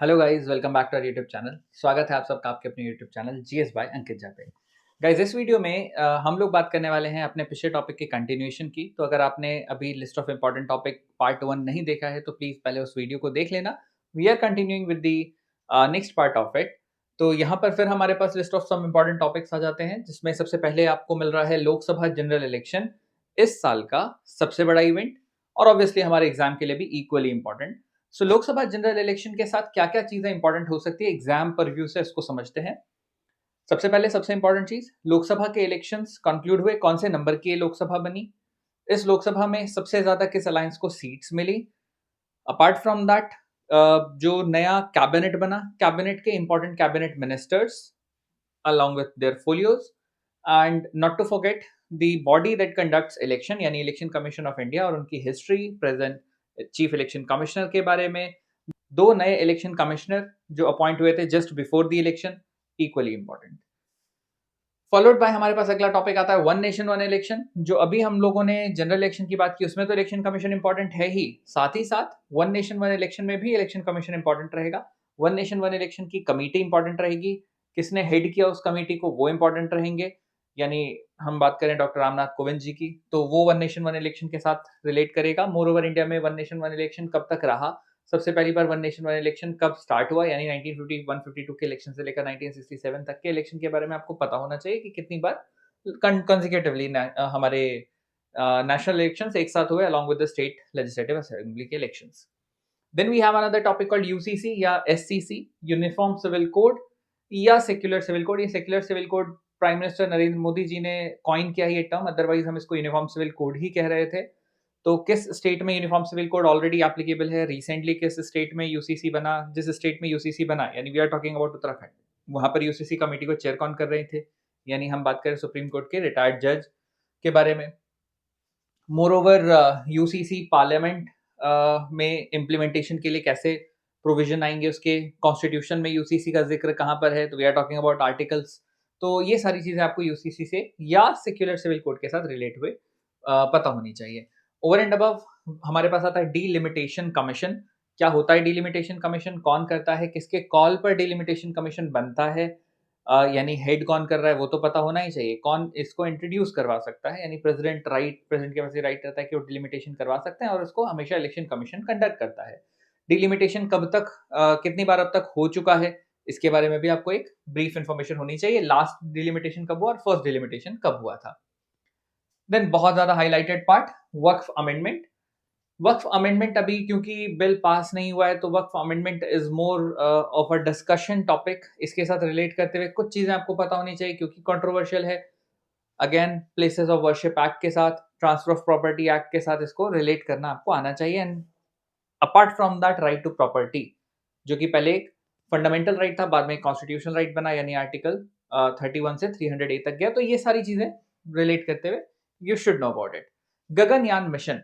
Hello guys, welcome back to our YouTube channel. स्वागत है आप सबका आपके अपने YouTube channel GS by Ankit Jha पे। गाइस, इस वीडियो में हम लोग बात करने वाले हैं अपने पिछले टॉपिक की कंटिन्यूएशन की। तो अगर आपने अभी list of important topic part 1 नहीं देखा है तो प्लीज़ पहले उस वीडियो को देख लेना। We are continuing with the next part of it. तो यहाँ पर फिर हमारे पास list of some important topics आ जाते हैं, जिसमें सबसे पहले आपको मिल रहा है लोकसभा जनरल इलेक्शन, इस साल का सबसे बड़ा इवेंट और ऑब्वियसली हमारे एग्जाम के लिए भी इक्वली इंपॉर्टेंट। सो लोकसभा जनरल इलेक्शन के साथ क्या-क्या चीजें इंपॉर्टेंट हो सकती है एग्जाम पर व्यू से, इसको समझते हैं। सबसे पहले सबसे इंपॉर्टेंट चीज, लोकसभा के इलेक्शंस कंक्लूड हुए, कौन से नंबर की ये लोकसभा बनी, इस लोकसभा में सबसे ज्यादा किस अलायंस को सीट्स मिली। अपार्ट फ्रॉम दैट, जो नया कैबिनेट बना, कैबिनेट के important cabinet ministers along with their folios, and not to forget the body that conducts election यानी इलेक्शन कमीशन ऑफ इंडिया और उनकी history, present chief election commissioner के बारे में। दो नए इलेक्शन कमिश्नर जो अपॉइंट हुए थे just before the election, equally important. Followed by हमारे पास अगला टॉपिक आता है वन नेशन वन इलेक्शन। जो अभी हम लोगों ने जनरल इलेक्शन की बात की उसमें तो इलेक्शन कमीशन इंपॉर्टेंट है ही साथ वन नेशन वन इलेक्शन में भी इलेक्शन कमीशन इंपॉर्टेंट रहेगा। वन नेशन वन इलेक्शन की कमेटी इंपॉर्टेंट रहेगी, किसने हेड किया उस कमेटी को वो इंपॉर्टेंट रहेंगे। यानी हम बात करें डॉक्टर रामनाथ कोविंद जी की, तो वो वन नेशन वन इलेक्शन के साथ रिलेट करेगा। मोर ओवर इंडिया में वन नेशन वन इलेक्शन कब तक रहा, सबसे पहली बार वन नेशन वन इलेक्शन कब स्टार्ट हुआ, यानी 1950 152 के इलेक्शन से लेकर 1967 तक के इलेक्शन के बारे में आपको पता होना चाहिए कि कितनी बार कंसेक्यूटिवली हमारे नेशनल इलेक्शंस एक साथ हुए along with the state legislative assembly के elections. Then we have another topic called UCC या एससीसी, यूनिफॉर्म सिविल कोड या सेक्युलर सिविल कोड। ये secular civil code prime minister Narendra Modi ji ने कॉइन किया ये टर्म, अदरवाइज हम इसको यूनिफॉर्म सिविल कोड ही कह रहे थे। तो किस स्टेट में uniform civil code already applicable है, रिसेंटली किस स्टेट में यूसीसी बना, जिस स्टेट में यूसीसी बना यानी we are talking about Uttarakhand, वहां पर यूसीसी कमेटी को चेयर कौन कर रहे थे, यानी हम बात करें सुप्रीम कोर्ट के रिटायर्ड जज के बारे में। मोर ओवर यूसीसी पार्लियामेंट में इम्प्लीमेंटेशन के लिए कैसे प्रोविजन आएंगे, उसके कॉन्स्टिट्यूशन में यूसीसी का जिक्र कहाँ पर है, तो we are talking about articles. तो ये सारी चीजें आपको यूसीसी से या सेक्युलर सिविल कोड के साथ रिलेट हुए पता होनी चाहिए। ओवर एंड अबव हमारे पास आता है डीलिमिटेशन कमीशन। क्या होता है डीलिमिटेशन कमीशन, कौन करता है, किसके कॉल पर डीलिमिटेशन कमीशन बनता है, यानी हेड कौन कर रहा है वो तो पता होना ही चाहिए। कौन इसको इंट्रोड्यूस करवा सकता है, यानी प्रेसिडेंट के पास ये राइट रहता है कि वो डिलिमिटेशन करवा सकते हैं और उसको हमेशा इलेक्शन कमीशन कंडक्ट करता है। डिलिमिटेशन कब तक कितनी बार अब तक हो चुका है, इसके बारे में भी आपको एक ब्रीफ इंफॉर्मेशन होनी चाहिए। लास्ट डिलिमिटेशन कब हुआ और फर्स्ट डिलिमिटेशन कब हुआ था। देन बहुत ज्यादा highlighted part, Waqf amendment. Waqf amendment अभी क्योंकि बिल पास नहीं हुआ है तो Waqf amendment is more of a discussion topic. इसके साथ रिलेट करते हुए कुछ चीजें आपको पता होनी चाहिए क्योंकि कंट्रोवर्शियल है। Again places of worship act के साथ, ट्रांसफर ऑफ प्रॉपर्टी एक्ट के साथ इसको रिलेट करना आपको आना चाहिए। And apart from that right to property, जो कि पहले एक फंडामेंटल राइट था, बाद में कॉन्स्टिट्यूशनल राइट बना, यानी आर्टिकल 31 से 300A तक गया। तो ये सारी चीजें रिलेट करते हुए you should know about it. Gaganyaan mission,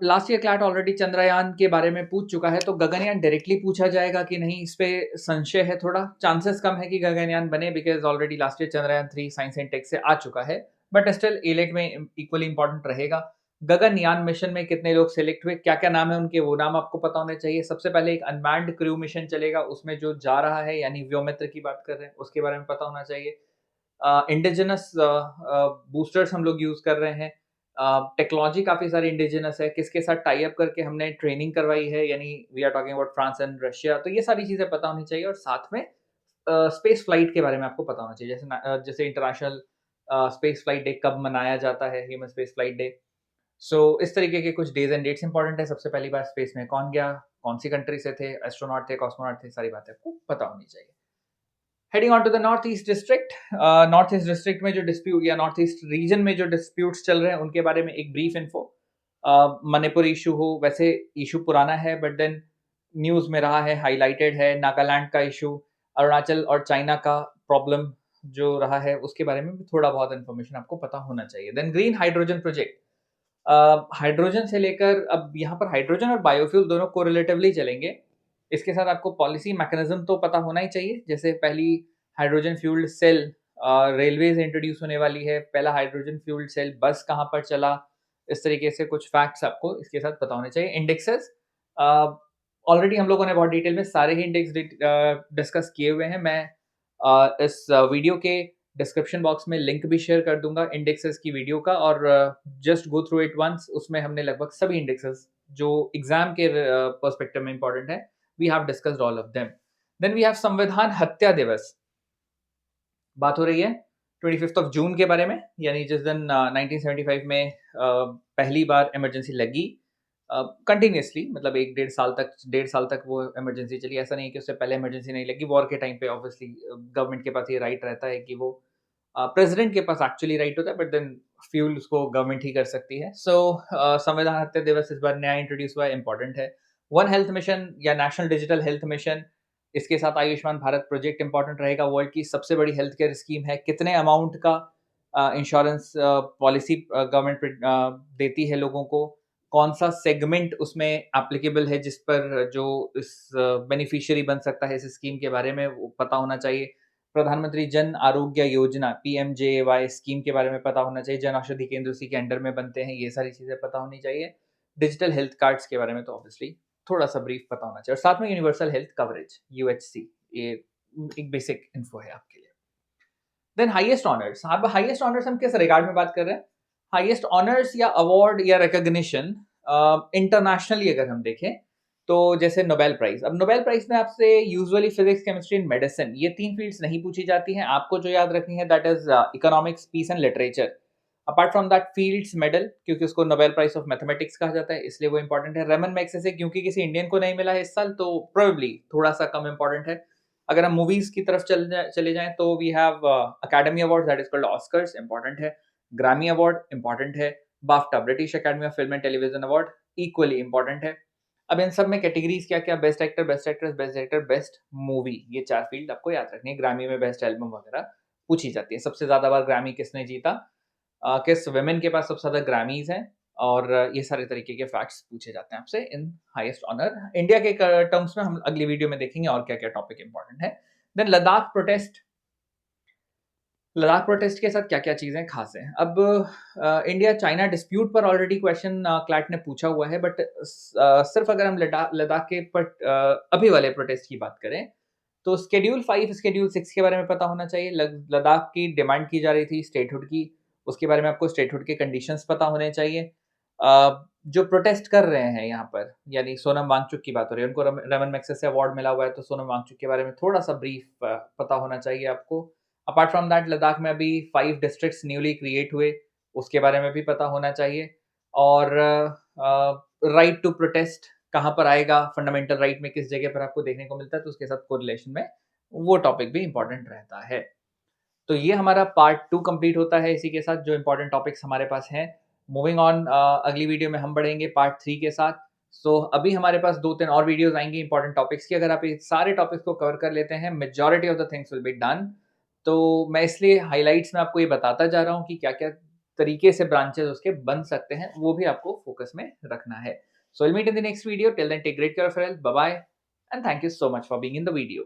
last year CLAT already Chandrayaan के बारे में पूछ चुका है, तो गगनयान डायरेक्टली पूछा जाएगा कि नहीं, इस पे संशय है, थोड़ा चांसेस कम है कि गगनयान बने, because already last year Chandrayaan 3 science and tech से आ चुका है। बट स्टिल एलेट में इक्वली इंपॉर्टेंट रहेगा। गगनयान मिशन में कितने लोग सिलेक्ट हुए, क्या क्या नाम है उनके, वो नाम आपको पता होने चाहिए। सबसे पहले एक अनमैन्ड क्रू मिशन चलेगा, उसमें जो जा रहा है यानी व्योमित्र की बात कर रहे हैं उसके बारे में पता होना चाहिए। इंडिजिनस बूस्टर्स हम लोग यूज कर रहे हैं। टेक्नोलॉजी काफी सारी इंडिजिनस है, किसके साथ टाई अप करके हमने ट्रेनिंग करवाई है, यानी we are talking about France and Russia. तो ये सारी चीजें पता होनी चाहिए और साथ में स्पेस फ्लाइट के बारे में आपको पता होना चाहिए, जैसे इंटरनेशनल स्पेस फ्लाइट डे कब मनाया जाता है, ह्यूमन स्पेस फ्लाइट डे। सो इस तरीके के कुछ डेज एंड डेट्स इंपॉर्टेंट है। सबसे पहली बार स्पेस में कौन गया, कौन सी कंट्री से थे, एस्ट्रोनॉट थे, कॉस्मोनॉट थे, सारी बातें आपको पता होनी चाहिए। Heading on to the north east district, north east district में जो डिस्प्यूट या नॉर्थ ईस्ट रीजन में जो डिस्प्यूट्स चल रहे हैं उनके बारे में एक ब्रीफ इन्फो। मणिपुर इशू हो, वैसे इशू पुराना है बट देन न्यूज में रहा है, हाईलाइटेड है। नागालैंड का इशू, अरुणाचल और चाइना का प्रॉब्लम जो रहा है उसके बारे में भी थोड़ा बहुत इन्फॉर्मेशन आपको पता होना चाहिए। Then green hydrogen project, hydrogen से लेकर अब यहाँ पर हाइड्रोजन और बायोफ्यूल दोनों कोरिलेटिवली चलेंगे। इसके साथ आपको पॉलिसी मैकेनिज्म तो पता होना ही चाहिए, जैसे पहली hydrogen fuelled cell railways introduce होने वाली है, पहला हाइड्रोजन फ्यूल्ड सेल बस कहाँ पर चला, इस तरीके से कुछ फैक्ट्स आपको इसके साथ पता होने चाहिए। इंडेक्सेस ऑलरेडी हम लोगों ने बहुत डिटेल में सारे ही इंडेक्स डिस्कस किए हुए हैं। मैं इस वीडियो के डिस्क्रिप्शन बॉक्स में लिंक भी शेयर कर दूंगा इंडेक्सेस की वीडियो का, और just go through it once. उसमें हमने लगभग सभी इंडेक्सेस जो एग्जाम के पर्सपेक्टिव में इंपॉर्टेंट है, we have discussed all of them. Then we have Samvidhan Hatya दिवस। बात हो रही है 25 ऑफ जून के बारे में, यानी जिस दिन 1975 में पहली बार इमरजेंसी लगी कंटिन्यूसली, मतलब 1 डेढ़ साल तक वो इमरजेंसी चली। ऐसा नहीं है कि उससे पहले इमरजेंसी नहीं लगी। वॉर के टाइम पे ऑब्वियसली गवर्नमेंट के पास ये राइट रहता है कि वो प्रेसिडेंट के पास एक्चुअली राइट होता है, बट देन फ्यूल उसको गवर्नमेंट ही कर सकती है। सो संविधान हत्या दिवस इस बार नया इंट्रोड्यूस हुआ है, इंपॉर्टेंट है। वन हेल्थ मिशन या नेशनल डिजिटल हेल्थ मिशन, इसके साथ आयुष्मान भारत प्रोजेक्ट इंपॉर्टेंट रहेगा। वर्ल्ड की सबसे बड़ी हेल्थ केयर स्कीम है। कितने अमाउंट का इंश्योरेंस पॉलिसी गवर्नमेंट देती है लोगों को, कौन सा सेगमेंट उसमें एप्लीकेबल है, जिस पर जो इस बेनिफिशियरी बन सकता है इस स्कीम के बारे में वो पता होना चाहिए। प्रधानमंत्री जन आरोग्य योजना PMJAY स्कीम के बारे में पता होना चाहिए। जन औषधि केंद्र उसी के अंडर में बनते हैं, ये सारी चीज़ें पता होनी चाहिए। डिजिटल हेल्थ कार्ड्स के बारे में तो ऑब्वियसली थोड़ा सा ब्रीफ पता होना चाहिए, और साथ में यूनिवर्सल हेल्थ कवरेज UHC, ये एक बेसिक इन्फो है आपके लिए। Then highest honours. अब हाईएस्ट ऑनर्स हम किस रिगार्ड में बात कर रहे हैं? हाईएस्ट ऑनर्स या अवार्ड या रिकॉग्निशन इंटरनेशनली अगर हम देखें तो जैसे नोबेल प्राइज। अब नोबेल प्राइज में आपसे usually physics, chemistry and medicine, ये 3 फील्ड्स नहीं पूछी जाती हैं। आपको जो याद रखनी है that is economics, peace and literature. Apart from that fields medal, क्योंकि उसको नोबेल प्राइज ऑफ मैथमेटिक्स कहा जाता है, इसलिए वो इंपॉर्टेंट है। रेमन मैग्सेसे क्योंकि किसी इंडियन को नहीं मिला है इस साल, तो प्रोबेबली थोड़ा सा कम इंपॉर्टेंट है। अगर हम मूवीज की तरफ चले जाएं तो we have academy award that is called Oscars, important है। ग्रामी अवार्ड इंपॉर्टेंट है। BAFTA, British Academy of Film and Television award, equally important है। अब इन सब में कैटेगरीज क्या क्या? Best actor, best actress, best director, best movie, ये 4 फील्ड आपको याद रखनी है। ग्रामी में बेस्ट एल्बम वगैरह पूछी जाती है। सबसे ज्यादा बार ग्रामी किसने जीता, किस वुमेन के पास सबसे ज्यादा ग्रामीज हैं, और ये सारे तरीके के फैक्ट्स पूछे जाते हैं आपसे इन हाईएस्ट ऑनर। इंडिया के टर्म्स में हम अगली वीडियो में देखेंगे और क्या क्या टॉपिक इंपॉर्टेंट है। Then Ladakh protest. Ladakh protest के साथ क्या क्या चीजें खास हैं? अब इंडिया चाइना डिस्प्यूट पर ऑलरेडी क्वेश्चन क्लैट ने पूछा हुआ है, बट सिर्फ अगर हम लद्दाख के अभी वाले प्रोटेस्ट की बात करें तो स्केड्यूल 5, स्केड्यूल 6 के बारे में पता होना चाहिए। लद्दाख की डिमांड की जा रही थी स्टेटहुड की, उसके बारे में आपको स्टेटहुड के कंडीशंस पता होने चाहिए। जो प्रोटेस्ट कर रहे हैं यहाँ पर, यानी सोनम वांगचुक की बात हो रही है, उनको रेमन मैग्सेसे अवार्ड मिला हुआ है, तो सोनम वांगचुक के बारे में थोड़ा सा ब्रीफ पता होना चाहिए आपको। अपार्ट फ्रॉम दैट लद्दाख में अभी 5 डिस्ट्रिक्ट्स न्यूली क्रिएट हुए, उसके बारे में भी पता होना चाहिए। और राइट टू प्रोटेस्ट कहाँ पर आएगा, फंडामेंटल राइट में किस जगह पर आपको देखने को मिलता है, तो उसके साथ कोरिलेशन में वो टॉपिक भी इंपॉर्टेंट रहता है। तो ये हमारा पार्ट 2 कंप्लीट होता है इसी के साथ, जो इंपॉर्टेंट टॉपिक्स हमारे पास हैं। मूविंग ऑन, अगली वीडियो में हम बढ़ेंगे पार्ट 3 के साथ। सो अभी हमारे पास 2-3 और वीडियोस आएंगी इंपॉर्टेंट टॉपिक्स की। अगर आप ये सारे टॉपिक्स को कवर कर लेते हैं, majority of the things will be done. तो मैं इसलिए हाइलाइट्स में आपको ये बताता जा रहा हूँ कि क्या क्या तरीके से ब्रांचेस उसके बन सकते हैं, वो भी आपको फोकस में रखना है। So we'll meet in the next video. Till then, take great care of your health. Bye bye. And thank you so much for being in the video.